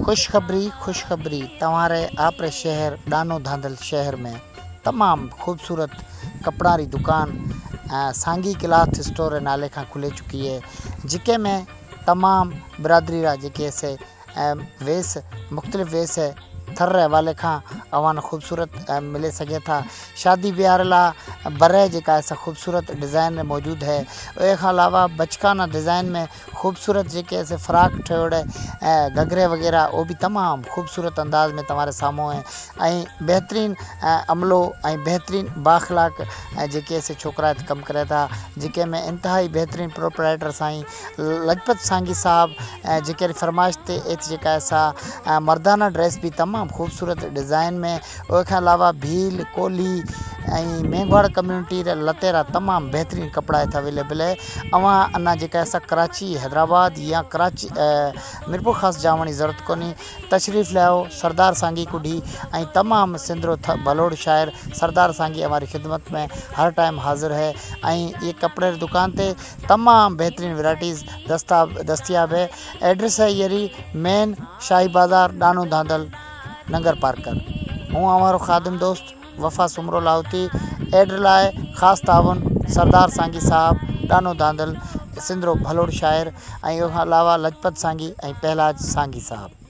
खुशखबरी तव्हारे आपरे शहर डानो धांधल शहर में तमाम खूबसूरत कपड़ा री दुकान सांगी क्लॉथ स्टोर नाले खां खुले चुकी है, जिके में तमाम बिरादरी रा जेके से वेस मुख्तलिफ वेस है थर रे हवाले खां अवान खूबसूरत मिले सके था। शादी ब्याह ला बरे जेका ऐसा खूबसूरत डिज़ाइन में मौजूद है। उन खां अलावा बचकाना डिज़ाइन में खूबसूरत जेके ऐसे फ्राक ठोड़े घघरे वगैरह वो भी तमाम खूबसूरत अंदाज में तुम्हारे सामू है। बेहतरीन अमलो बेहतरीन बाखलाक जेके ऐसे छोकरा कम करे था, जेके में इंतहाई बेहतरीन प्रोपराइटर साईं लजपत सांगी साहब जेके फरमाइश ते एत जेका ऐसा मर्दाना ड्रेस भी तमाम खूबसूरत डिज़ाइन में। उसके अलावा भील कोली मेघवाड़ कम्युनिटी रे लतेरा तमाम बेहतरीन कपड़ा इतना अवेलेबल है। अवां अना जेका ऐसा कराची हैदराबाद या कराची मीरपुर खास जावण की ज़रूरत कोनी, तशरीफ़ लाओ सरदार सांगी कुढ़ी तमाम सिंधरो भलोड़ शायर सरदार सांगी हमारी खिदमत में हर टाइम हाजिर है। ये कपड़े दुकान पे तमाम बेहतरीन वैराइटीज़ दस्तियाब है। एड्रेस है येरी मेन शाही बाज़ार डानो धांधल नगर पार्कर। हूँ हमारो खादिम दोस्त वफ़ा सुमरो लाहौती। एड लाए ख़ास तावन सरदार सांगी साहब डानो धांधल सिंधरो भलोड़ शायर अलावा लजपत सांगी पहलाज सांगी साहब।